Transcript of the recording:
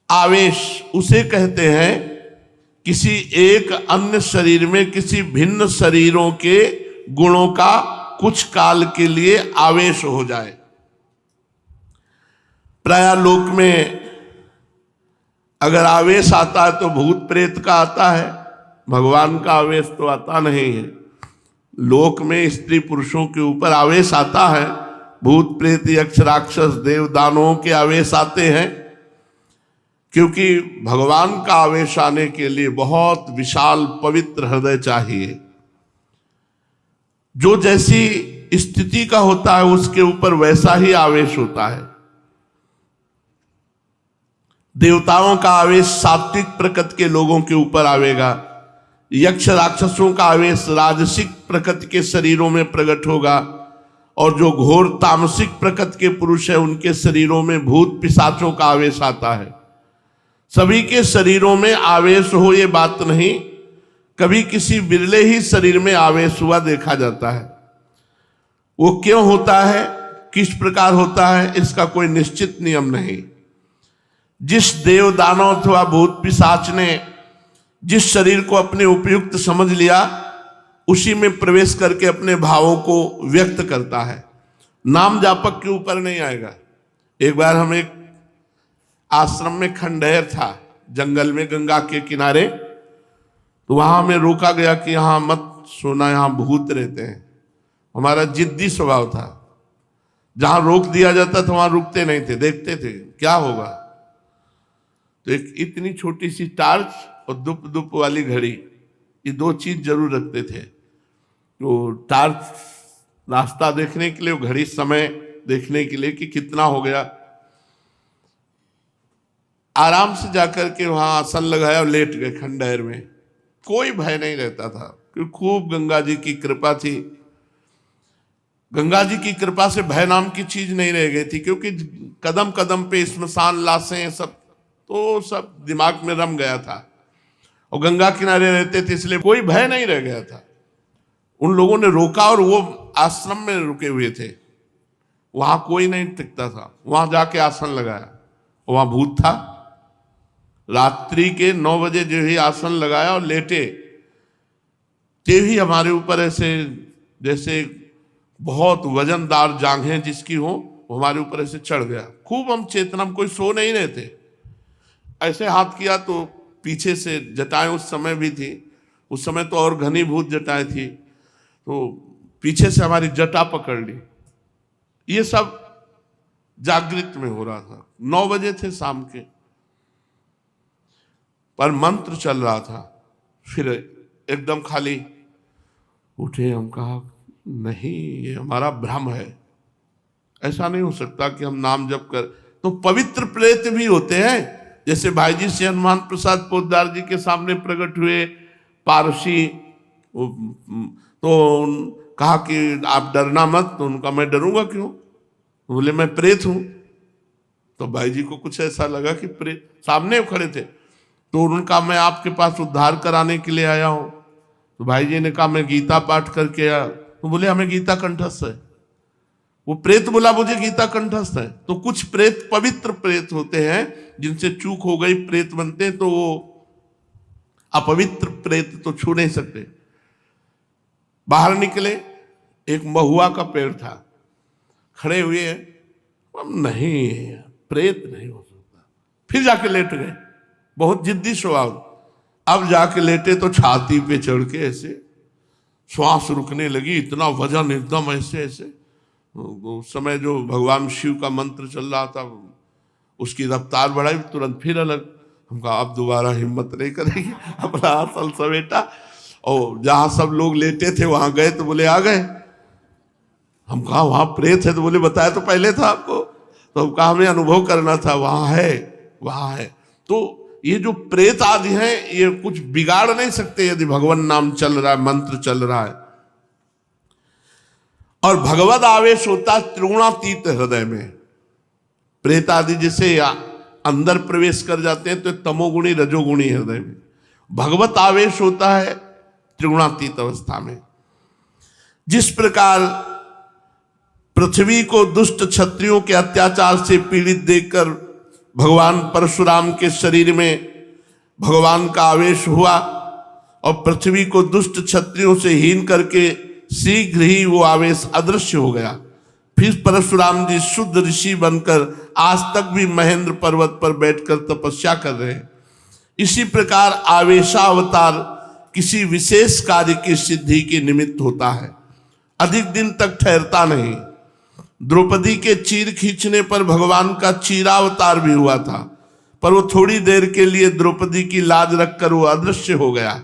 आवेश उसे कहते हैं किसी एक अन्य शरीर में किसी भिन्न शरीरों के गुणों का कुछ काल के लिए आवेश हो जाए। प्राय लोक में अगर आवेश आता है तो भूत प्रेत का आता है, भगवान का आवेश तो आता नहीं है। लोक में स्त्री पुरुषों के ऊपर आवेश आता है, भूत प्रेत यक्ष राक्षस देव दानवों के आवेश आते हैं, क्योंकि भगवान का आवेश आने के लिए बहुत विशाल पवित्र हृदय चाहिए। जो जैसी स्थिति का होता है उसके ऊपर वैसा ही आवेश होता है। देवताओं का आवेश सात्विक प्रकृति के लोगों के ऊपर आवेगा, यक्ष राक्षसों का आवेश राजसिक प्रकृति के शरीरों में प्रकट होगा, और जो घोर तामसिक प्रकृति के पुरुष है उनके शरीरों में भूत पिशाचों का आवेश आता है। सभी के शरीरों में आवेश हो ये बात नहीं, कभी किसी बिरले ही शरीर में आवेश हुआ देखा जाता है। वो क्यों होता है, किस प्रकार होता है, इसका कोई निश्चित नियम नहीं। जिस देव दानव अथवा भूत पिशाच ने जिस शरीर को अपने उपयुक्त समझ लिया उसी में प्रवेश करके अपने भावों को व्यक्त करता है, नाम जापक के ऊपर नहीं आएगा। एक बार हम एक आश्रम में खंडहर था जंगल में गंगा के किनारे, तो वहां हमें रोका गया कि यहां मत सोना, यहां भूत रहते हैं। हमारा जिद्दी स्वभाव था, जहां रोक दिया जाता था वहां रुकते नहीं थे, देखते थे क्या होगा। तो एक इतनी छोटी सी टार्च और दुप दुप वाली घड़ी, ये दो चीज जरूर रखते थे। तो टार्च रास्ता देखने के लिए, घड़ी समय देखने के लिए कि कितना हो गया। आराम से जाकर के वहां आसन लगाया और लेट गए खंडहर में। कोई भय नहीं रहता था क्योंकि खूब गंगा जी की कृपा थी। गंगा जी की कृपा से भय नाम की चीज नहीं रह गई थी, क्योंकि कदम कदम पे स्मशान लाशें सब तो सब दिमाग में रम गया था, और गंगा किनारे रहते थे इसलिए कोई भय नहीं रह गया था। उन लोगों ने रोका और वो आश्रम में रुके हुए थे, वहां कोई नहीं टिकता था। वहां जाके आसन लगाया, वहां भूत था। रात्रि के 9 बजे जो ही आसन लगाया और लेटे, ते ही हमारे ऊपर ऐसे जैसे बहुत वजनदार जांघें जिसकी हो, हमारे ऊपर ऐसे चढ़ गया। खूब हम चेतना, कोई सो नहीं रहे थे। ऐसे हाथ किया तो पीछे से जटाएं उस समय भी थी, उस समय तो और घनीभूत जटाएं थी, तो पीछे से हमारी जटा पकड़ ली। ये सब जागृत में हो रहा था। 9 बजे थे शाम के, पर मंत्र चल रहा था। फिर एकदम खाली उठे, हम कहा नहीं ये हमारा भ्रम है, ऐसा नहीं हो सकता कि हम नाम जप कर। तो पवित्र प्रेत भी होते हैं, जैसे भाई जी से हनुमान प्रसाद पोद्दार जी के सामने प्रकट हुए पारसी, तो कहा कि आप डरना मत। तो उनका मैं डरूंगा क्यों, बोले मैं प्रेत हूं। तो भाई जी को कुछ ऐसा लगा कि प्रेत सामने खड़े थे, तो उनका मैं आपके पास उद्धार कराने के लिए आया हूं। तो भाई जी ने कहा मैं गीता पाठ करके आया। तो बोले हमें गीता कंठस्थ है। वो प्रेत बोला मुझे गीता कंठस्थ है। तो कुछ प्रेत पवित्र प्रेत होते हैं, जिनसे चूक हो गई प्रेत बनते हैं, तो वो अपवित्र प्रेत तो छू नहीं सकते। बाहर निकले, एक महुआ का पेड़ था, खड़े हुए हैं, नहीं प्रेत नहीं हो सकता। फिर जाके लेट गए, बहुत जिद्दी स्वभाव। अब जाके लेटे तो छाती पे चढ़ के ऐसे श्वास रुकने लगी, इतना वजन एकदम ऐसे ऐसे। उस समय जो भगवान शिव का मंत्र चल रहा था उसकी रफ्तार बढ़ाई, तुरंत फिर अलग। हम कहा अब दोबारा हिम्मत नहीं करेंगे, अपना आसन समेटा और जहां सब लोग लेटे थे वहां गए। तो बोले आ गए। हम कहा वहां प्रेत है, तो बोले बताया तो पहले था आपको। तो हम कहा हमें अनुभव करना था, वहां है वहां है। तो ये जो प्रेत आदि हैं ये कुछ बिगाड़ नहीं सकते यदि भगवान नाम चल रहा है, मंत्र चल रहा है। और भगवद आवेश होता है त्रिगुणातीत हृदय में। प्रेत आदि जैसे अंदर प्रवेश कर जाते हैं तो तमोगुणी रजोगुणी हृदय में, भगवत आवेश होता है त्रिगुणातीत अवस्था में। जिस प्रकार पृथ्वी को दुष्ट क्षत्रियों के अत्याचार से पीड़ित देखकर भगवान परशुराम के शरीर में भगवान का आवेश हुआ और पृथ्वी को दुष्ट क्षत्रियों से हीन करके शीघ्र ही वो आवेश अदृश्य हो गया। फिर परशुराम जी शुद्ध ऋषि बनकर आज तक भी महेंद्र पर्वत पर बैठकर तपस्या कर रहे हैं। इसी प्रकार आवेशावतार किसी विशेष कार्य की सिद्धि के निमित्त होता है, अधिक दिन तक ठहरता नहीं। द्रौपदी के चीर खींचने पर भगवान का चीरावतार भी हुआ था, पर वो थोड़ी देर के लिए द्रौपदी की लाज रखकर वो अदृश्य हो गया।